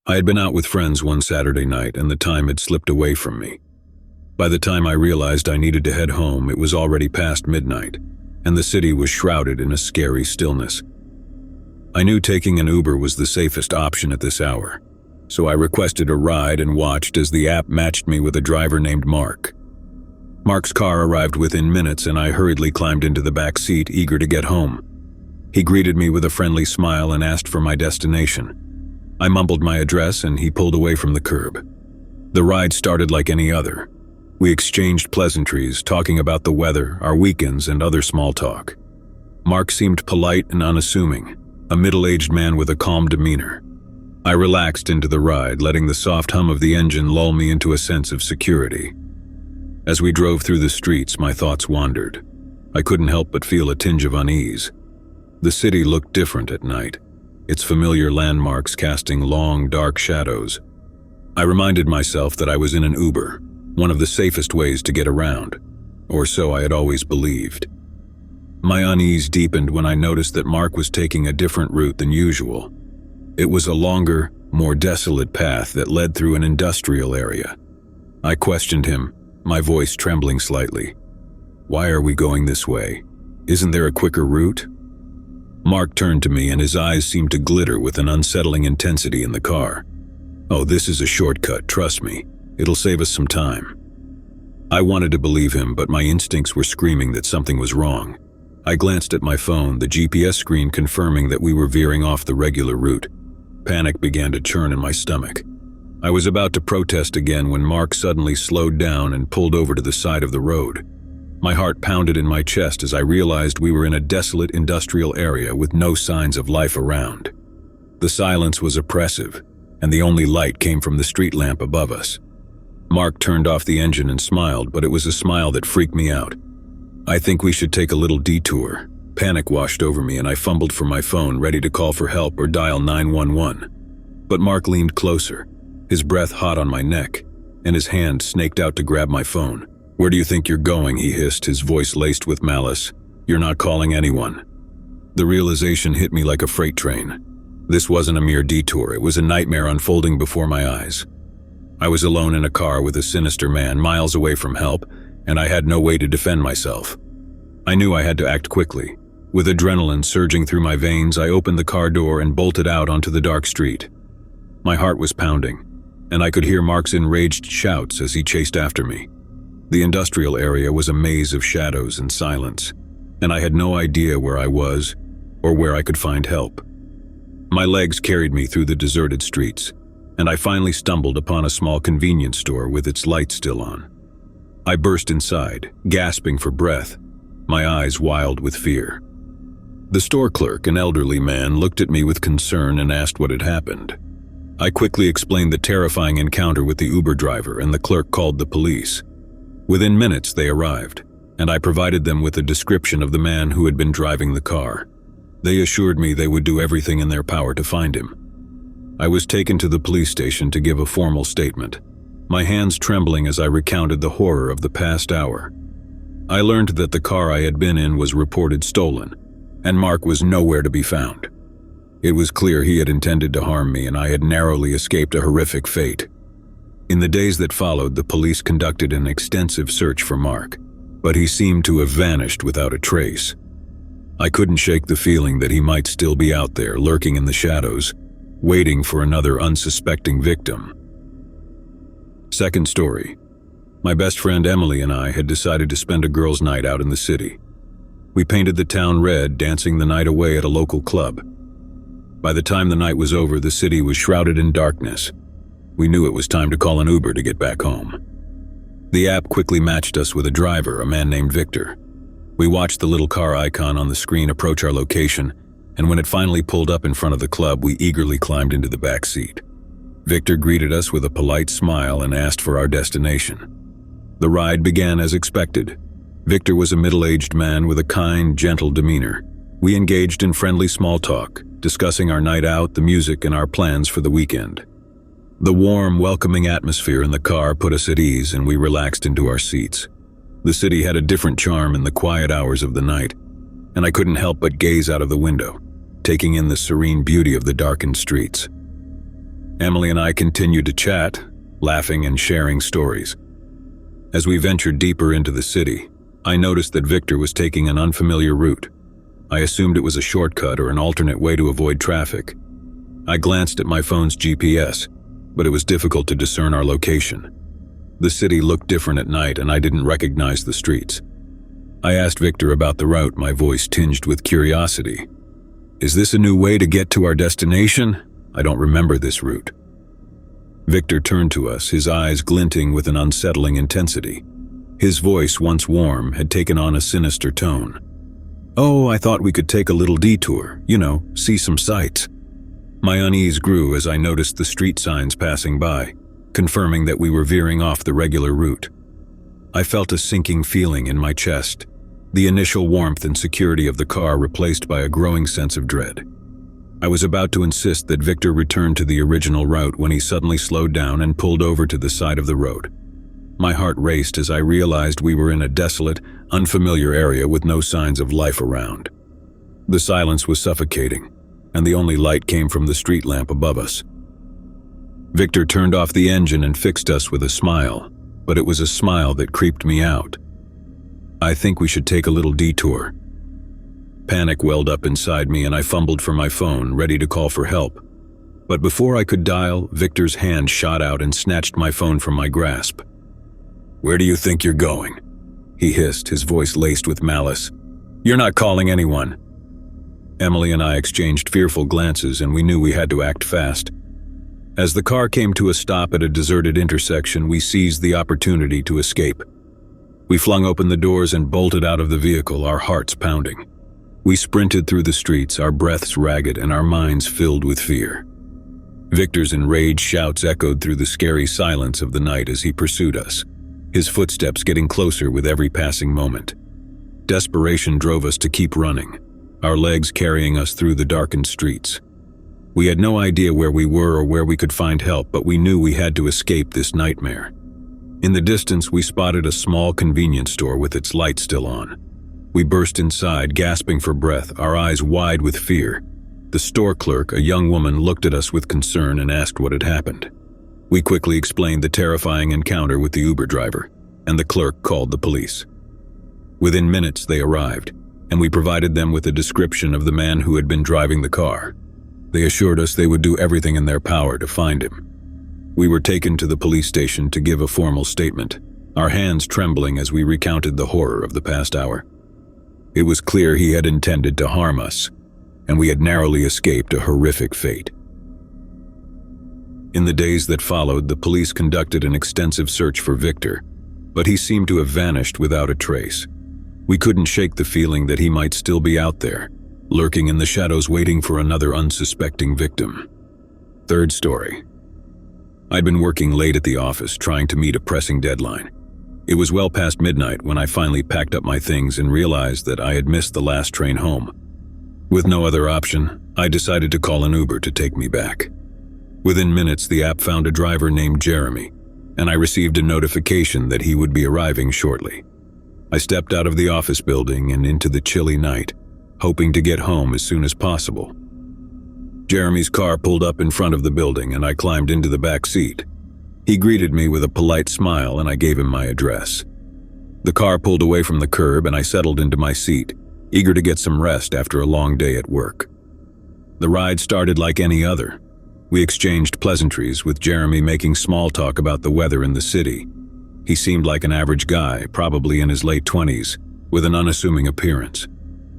I had been out with friends one Saturday night and the time had slipped away from me. By the time I realized I needed to head home, it was already past midnight, and the city was shrouded in a scary stillness. I knew taking an Uber was the safest option at this hour, so I requested a ride and watched as the app matched me with a driver named Mark. Mark's car arrived within minutes and I hurriedly climbed into the back seat, eager to get home. He greeted me with a friendly smile and asked for my destination. I mumbled my address and he pulled away from the curb. The ride started like any other. We exchanged pleasantries, talking about the weather, our weekends, and other small talk. Mark seemed polite and unassuming, a middle-aged man with a calm demeanor. I relaxed into the ride, letting the soft hum of the engine lull me into a sense of security. As we drove through the streets, my thoughts wandered. I couldn't help but feel a tinge of unease. The city looked different at night, its familiar landmarks casting long, dark shadows. I reminded myself that I was in an Uber, one of the safest ways to get around, or so I had always believed. My unease deepened when I noticed that Mark was taking a different route than usual. It was a longer, more desolate path that led through an industrial area. I questioned him, my voice trembling slightly. "Why are we going this way? Isn't there a quicker route?" Mark turned to me and his eyes seemed to glitter with an unsettling intensity in the car. "Oh, this is a shortcut, trust me. It'll save us some time." I wanted to believe him, but my instincts were screaming that something was wrong. I glanced at my phone, the GPS screen confirming that we were veering off the regular route. Panic began to churn in my stomach. I was about to protest again when Mark suddenly slowed down and pulled over to the side of the road. My heart pounded in my chest as I realized we were in a desolate industrial area with no signs of life around. The silence was oppressive, and the only light came from the street lamp above us. Mark turned off the engine and smiled, but it was a smile that freaked me out. "I think we should take a little detour." Panic washed over me and I fumbled for my phone, ready to call for help or dial 911. But Mark leaned closer, his breath hot on my neck, and his hand snaked out to grab my phone. "Where do you think you're going?" he hissed, his voice laced with malice. "You're not calling anyone." The realization hit me like a freight train. This wasn't a mere detour, it was a nightmare unfolding before my eyes. I was alone in a car with a sinister man, miles away from help, and I had no way to defend myself. I knew I had to act quickly. With adrenaline surging through my veins, I opened the car door and bolted out onto the dark street. My heart was pounding, and I could hear Mark's enraged shouts as he chased after me. The industrial area was a maze of shadows and silence, and I had no idea where I was or where I could find help. My legs carried me through the deserted streets, and I finally stumbled upon a small convenience store with its lights still on. I burst inside, gasping for breath, my eyes wild with fear. The store clerk, an elderly man, looked at me with concern and asked what had happened. I quickly explained the terrifying encounter with the Uber driver, and the clerk called the police. Within minutes, they arrived, and I provided them with a description of the man who had been driving the car. They assured me they would do everything in their power to find him. I was taken to the police station to give a formal statement, my hands trembling as I recounted the horror of the past hour. I learned that the car I had been in was reported stolen, and Mark was nowhere to be found. It was clear he had intended to harm me, and I had narrowly escaped a horrific fate. In the days that followed, the police conducted an extensive search for Mark, but he seemed to have vanished without a trace. I couldn't shake the feeling that he might still be out there, lurking in the shadows, waiting for another unsuspecting victim. Second story. My best friend Emily and I had decided to spend a girls' night out in the city. We painted the town red, dancing the night away at a local club. By the time the night was over, the city was shrouded in darkness. We knew it was time to call an Uber to get back home. The app quickly matched us with a driver, a man named Victor. We watched the little car icon on the screen approach our location, and when it finally pulled up in front of the club, we eagerly climbed into the back seat. Victor greeted us with a polite smile and asked for our destination. The ride began as expected. Victor was a middle-aged man with a kind, gentle demeanor. We engaged in friendly small talk, discussing our night out, the music, and our plans for the weekend. The warm, welcoming atmosphere in the car put us at ease, and we relaxed into our seats. The city had a different charm in the quiet hours of the night, and I couldn't help but gaze out of the window, taking in the serene beauty of the darkened streets. Emily and I continued to chat, laughing and sharing stories. As we ventured deeper into the city, I noticed that Victor was taking an unfamiliar route. I assumed it was a shortcut or an alternate way to avoid traffic. I glanced at my phone's GPS, but it was difficult to discern our location. The city looked different at night and I didn't recognize the streets. I asked Victor about the route, my voice tinged with curiosity. "Is this a new way to get to our destination? I don't remember this route." Victor turned to us, his eyes glinting with an unsettling intensity. His voice, once warm, had taken on a sinister tone. "Oh, I thought we could take a little detour, see some sights." My unease grew as I noticed the street signs passing by, confirming that we were veering off the regular route. I felt a sinking feeling in my chest, the initial warmth and security of the car replaced by a growing sense of dread. I was about to insist that Victor return to the original route when he suddenly slowed down and pulled over to the side of the road. My heart raced as I realized we were in a desolate, unfamiliar area with no signs of life around. The silence was suffocating, and the only light came from the street lamp above us. Victor turned off the engine and fixed us with a smile, but it was a smile that creeped me out. "I think we should take a little detour." Panic welled up inside me and I fumbled for my phone, ready to call for help. But before I could dial, Victor's hand shot out and snatched my phone from my grasp. "Where do you think you're going?" he hissed, his voice laced with malice. "You're not calling anyone." Emily and I exchanged fearful glances and we knew we had to act fast. As the car came to a stop at a deserted intersection, we seized the opportunity to escape. We flung open the doors and bolted out of the vehicle, our hearts pounding. We sprinted through the streets, our breaths ragged and our minds filled with fear. Victor's enraged shouts echoed through the scary silence of the night as he pursued us, his footsteps getting closer with every passing moment. Desperation drove us to keep running, our legs carrying us through the darkened streets. We had no idea where we were or where we could find help, but we knew we had to escape this nightmare. In the distance, we spotted a small convenience store with its light still on. We burst inside, gasping for breath, our eyes wide with fear. The store clerk, a young woman, looked at us with concern and asked what had happened. We quickly explained the terrifying encounter with the Uber driver, and the clerk called the police. Within minutes, they arrived, and we provided them with a description of the man who had been driving the car. They assured us they would do everything in their power to find him. We were taken to the police station to give a formal statement, our hands trembling as we recounted the horror of the past hour. It was clear he had intended to harm us, and we had narrowly escaped a horrific fate. In the days that followed, the police conducted an extensive search for Victor, but he seemed to have vanished without a trace. We couldn't shake the feeling that he might still be out there, lurking in the shadows waiting for another unsuspecting victim. Third story. I'd been working late at the office, trying to meet a pressing deadline. It was well past midnight when I finally packed up my things and realized that I had missed the last train home. With no other option, I decided to call an Uber to take me back. Within minutes, the app found a driver named Jeremy, and I received a notification that he would be arriving shortly. I stepped out of the office building and into the chilly night, hoping to get home as soon as possible. Jeremy's car pulled up in front of the building and I climbed into the back seat. He greeted me with a polite smile and I gave him my address. The car pulled away from the curb and I settled into my seat, eager to get some rest after a long day at work. The ride started like any other. We exchanged pleasantries, with Jeremy making small talk about the weather in the city. He seemed like an average guy, probably in his late 20s, with an unassuming appearance.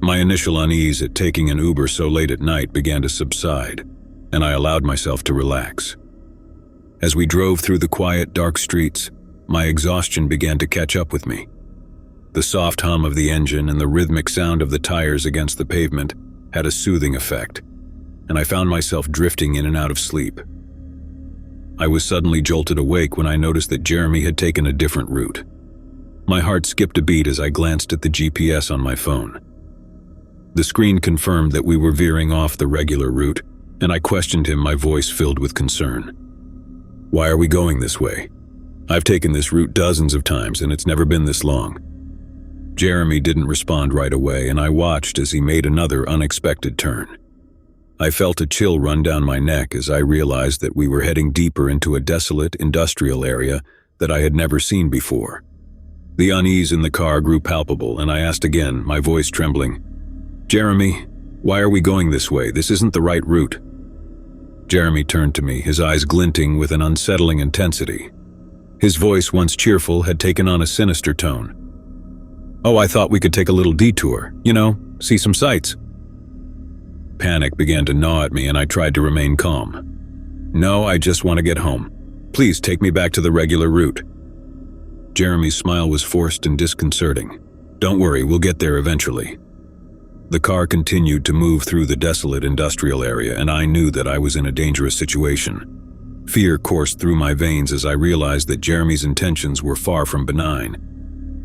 My initial unease at taking an Uber so late at night began to subside, and I allowed myself to relax. As we drove through the quiet, dark streets, my exhaustion began to catch up with me. The soft hum of the engine and the rhythmic sound of the tires against the pavement had a soothing effect, and I found myself drifting in and out of sleep. I was suddenly jolted awake when I noticed that Jeremy had taken a different route. My heart skipped a beat as I glanced at the GPS on my phone. The screen confirmed that we were veering off the regular route, and I questioned him, my voice filled with concern. "Why are we going this way? I've taken this route dozens of times and it's never been this long." Jeremy didn't respond right away, and I watched as he made another unexpected turn. I felt a chill run down my neck as I realized that we were heading deeper into a desolate industrial area that I had never seen before. The unease in the car grew palpable, and I asked again, my voice trembling, "Jeremy, why are we going this way? This isn't the right route." Jeremy turned to me, his eyes glinting with an unsettling intensity. His voice, once cheerful, had taken on a sinister tone. "Oh, I thought we could take a little detour, see some sights." Panic began to gnaw at me, and I tried to remain calm. "No, I just want to get home. Please take me back to the regular route." Jeremy's smile was forced and disconcerting. "Don't worry, we'll get there eventually." The car continued to move through the desolate industrial area, and I knew that I was in a dangerous situation. Fear coursed through my veins as I realized that Jeremy's intentions were far from benign.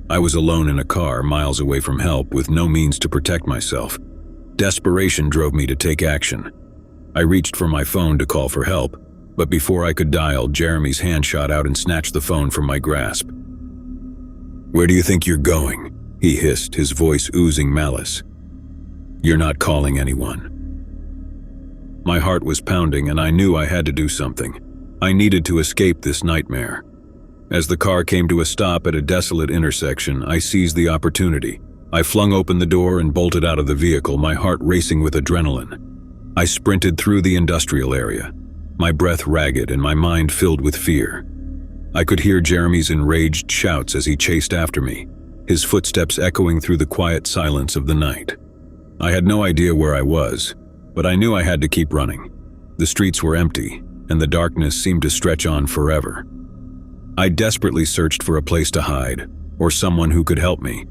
I was alone in a car, miles away from help, with no means to protect myself. Desperation drove me to take action. I reached for my phone to call for help, but before I could dial, Jeremy's hand shot out and snatched the phone from my grasp. "Where do you think you're going?" he hissed, his voice oozing malice. "You're not calling anyone." My heart was pounding, and I knew I had to do something. I needed to escape this nightmare. As the car came to a stop at a desolate intersection, I seized the opportunity. I flung open the door and bolted out of the vehicle, my heart racing with adrenaline. I sprinted through the industrial area, my breath ragged and my mind filled with fear. I could hear Jeremy's enraged shouts as he chased after me, his footsteps echoing through the quiet silence of the night. I had no idea where I was, but I knew I had to keep running. The streets were empty, and the darkness seemed to stretch on forever. I desperately searched for a place to hide, or someone who could help me.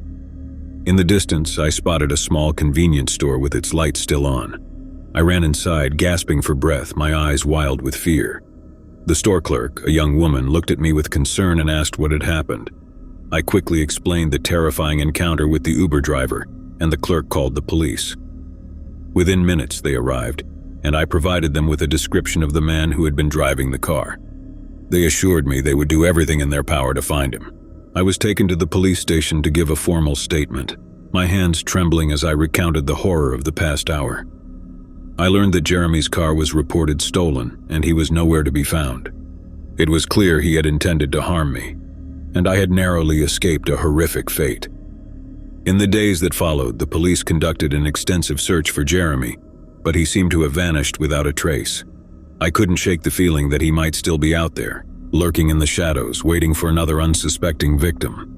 In the distance, I spotted a small convenience store with its lights still on. I ran inside, gasping for breath, my eyes wild with fear. The store clerk, a young woman, looked at me with concern and asked what had happened. I quickly explained the terrifying encounter with the Uber driver, and the clerk called the police. Within minutes, they arrived, and I provided them with a description of the man who had been driving the car. They assured me they would do everything in their power to find him. I was taken to the police station to give a formal statement, my hands trembling as I recounted the horror of the past hour. I learned that Jeremy's car was reported stolen, and he was nowhere to be found. It was clear he had intended to harm me, and I had narrowly escaped a horrific fate. In the days that followed, the police conducted an extensive search for Jeremy, but he seemed to have vanished without a trace. I couldn't shake the feeling that he might still be out there, lurking in the shadows, waiting for another unsuspecting victim.